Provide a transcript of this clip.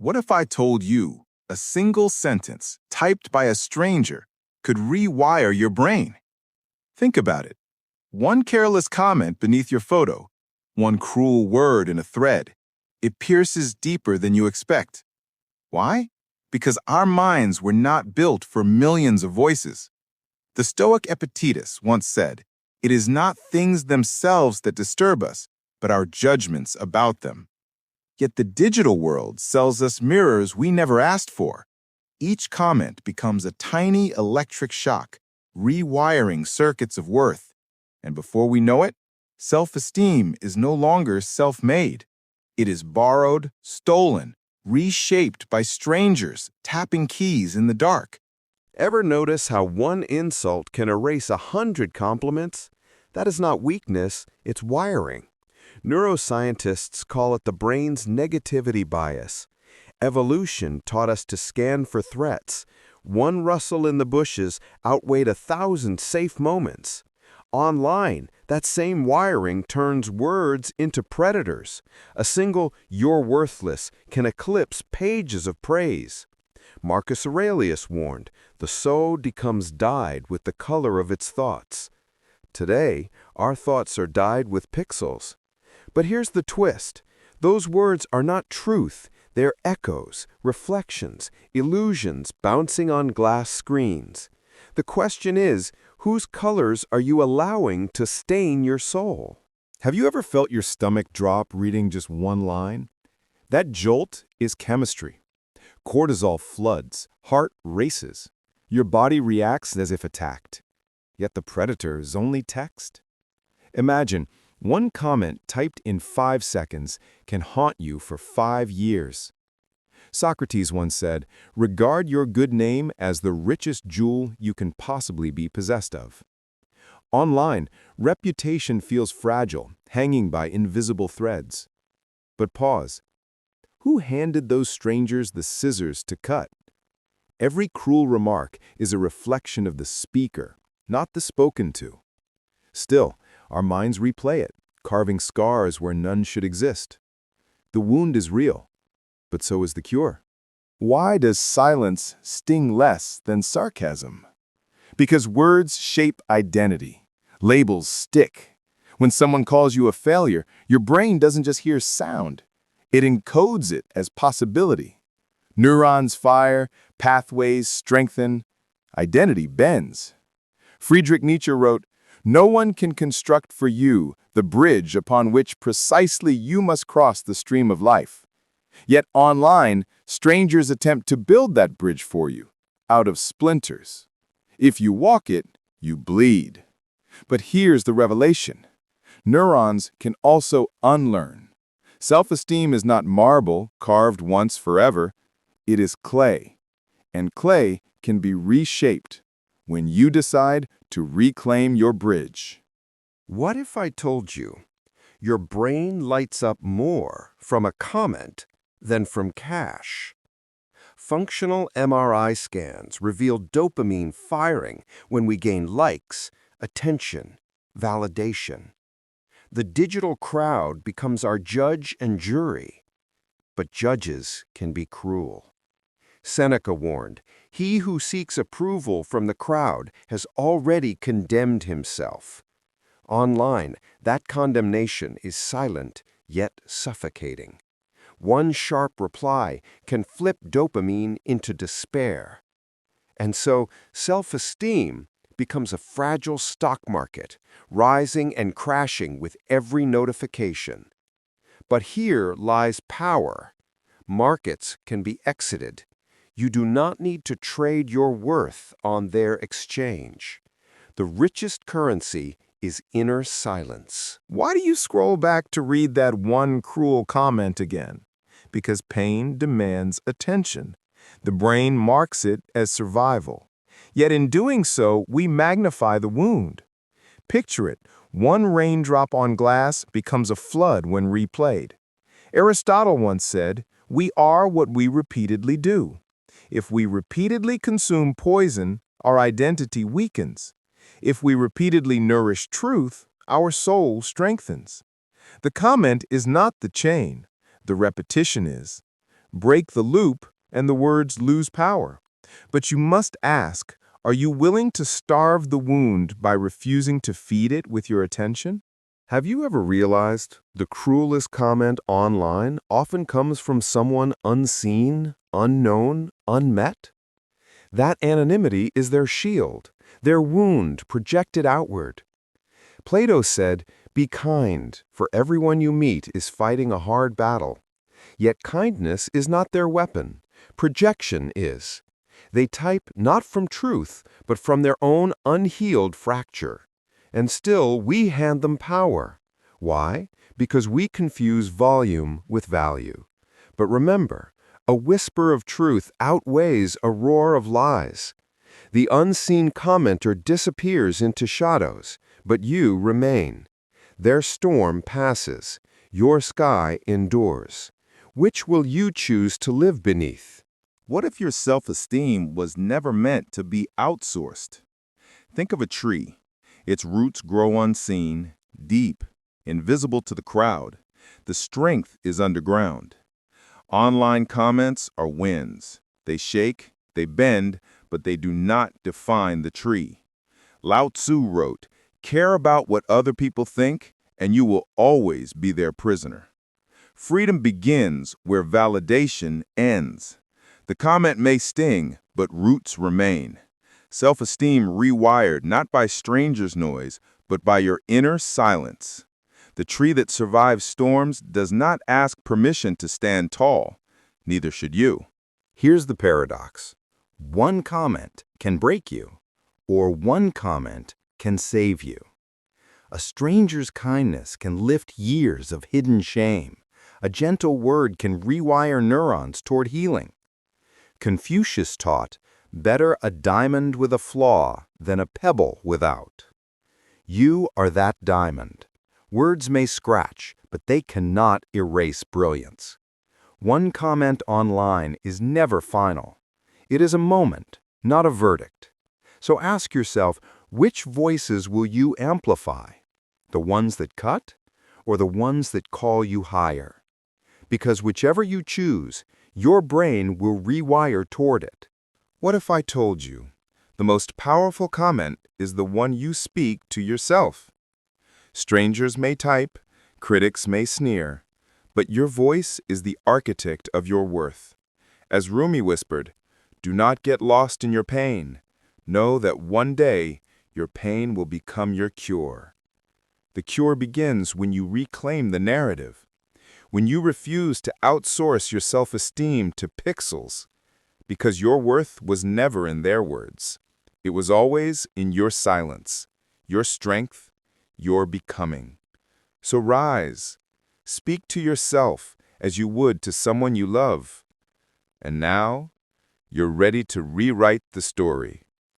What if I told you a single sentence typed by a stranger could rewire your brain? Think about it. One careless comment beneath your photo, one cruel word in a thread, it pierces deeper than you expect. Why? Because our minds were not built for millions of voices. The Stoic Epictetus once said, "It is not things themselves that disturb us, but our judgments about them." Yet the digital world sells us mirrors we never asked for. Each comment becomes a tiny electric shock, rewiring circuits of worth. And before we know it, self-esteem is no longer self-made. It is borrowed, stolen, reshaped by strangers tapping keys in the dark. Ever notice how one insult can erase 100 compliments? That is not weakness, it's wiring. Neuroscientists call it the brain's negativity bias. Evolution taught us to scan for threats. One rustle in the bushes outweighed 1,000 safe moments. Online, that same wiring turns words into predators. A single "you're worthless" can eclipse pages of praise. Marcus Aurelius warned, the soul becomes dyed with the color of its thoughts. Today, our thoughts are dyed with pixels. But here's the twist. Those words are not truth. They're echoes, reflections, illusions bouncing on glass screens. The question is, whose colors are you allowing to stain your soul? Have you ever felt your stomach drop reading just one line? That jolt is chemistry. Cortisol floods, heart races. Your body reacts as if attacked. Yet the predator is only text. Imagine, one comment typed in 5 seconds can haunt you for 5 years. Socrates once said, "Regard your good name as the richest jewel you can possibly be possessed of." Online, reputation feels fragile, hanging by invisible threads. But pause. Who handed those strangers the scissors to cut? Every cruel remark is a reflection of the speaker, not the spoken to. Still, our minds replay it, carving scars where none should exist. The wound is real, but so is the cure. Why does silence sting less than sarcasm? Because words shape identity. Labels stick. When someone calls you a failure, your brain doesn't just hear sound. It encodes it as possibility. Neurons fire, pathways strengthen, identity bends. Friedrich Nietzsche wrote, "No one can construct for you the bridge upon which precisely you must cross the stream of life." Yet online, strangers attempt to build that bridge for you, out of splinters. If you walk it, you bleed. But here's the revelation. Neurons can also unlearn. Self-esteem is not marble carved once forever. It is clay. And clay can be reshaped when you decide to reclaim your bridge. What if I told you your brain lights up more from a comment than from cash? Functional MRI scans reveal dopamine firing when we gain likes, attention, validation. The digital crowd becomes our judge and jury. But judges can be cruel. Seneca warned, "He who seeks approval from the crowd has already condemned himself." Online, that condemnation is silent yet suffocating. One sharp reply can flip dopamine into despair. And so, self-esteem becomes a fragile stock market, rising and crashing with every notification. But here lies power. Markets can be exited. You do not need to trade your worth on their exchange. The richest currency is inner silence. Why do you scroll back to read that one cruel comment again? Because pain demands attention. The brain marks it as survival. Yet in doing so, we magnify the wound. Picture it. One raindrop on glass becomes a flood when replayed. Aristotle once said, "We are what we repeatedly do." If we repeatedly consume poison, our identity weakens. If we repeatedly nourish truth, our soul strengthens. The comment is not the chain. The repetition is. Break the loop, and the words lose power. But you must ask, are you willing to starve the wound by refusing to feed it with your attention? Have you ever realized the cruelest comment online often comes from someone unseen, unknown, unmet? That anonymity is their shield, their wound projected outward. Plato said, "Be kind, for everyone you meet is fighting a hard battle." Yet kindness is not their weapon. Projection is. They type not from truth, but from their own unhealed fracture. And still, we hand them power. Why? Because we confuse volume with value. But remember, a whisper of truth outweighs a roar of lies. The unseen commenter disappears into shadows, but you remain. Their storm passes. Your sky endures. Which will you choose to live beneath? What if your self-esteem was never meant to be outsourced? Think of a tree. Its roots grow unseen, deep, invisible to the crowd. The strength is underground. Online comments are winds. They shake, they bend, but they do not define the tree. Lao Tzu wrote, "Care about what other people think, and you will always be their prisoner." Freedom begins where validation ends. The comment may sting, but roots remain. Self-esteem rewired not by strangers' noise, but by your inner silence. The tree that survives storms does not ask permission to stand tall. Neither should you. Here's the paradox. One comment can break you, or one comment can save you. A stranger's kindness can lift years of hidden shame. A gentle word can rewire neurons toward healing. Confucius taught, "Better a diamond with a flaw than a pebble without." You are that diamond. Words may scratch, but they cannot erase brilliance. One comment online is never final. It is a moment, not a verdict. So ask yourself, which voices will you amplify? The ones that cut, or the ones that call you higher? Because whichever you choose, your brain will rewire toward it. What if I told you the most powerful comment is the one you speak to yourself? Strangers may type, critics may sneer, but your voice is the architect of your worth. As Rumi whispered, "Do not get lost in your pain. Know that one day your pain will become your cure." The cure begins when you reclaim the narrative, when you refuse to outsource your self-esteem to pixels, because your worth was never in their words. It was always in your silence, your strength, your becoming. So rise, speak to yourself as you would to someone you love. And now, you're ready to rewrite the story.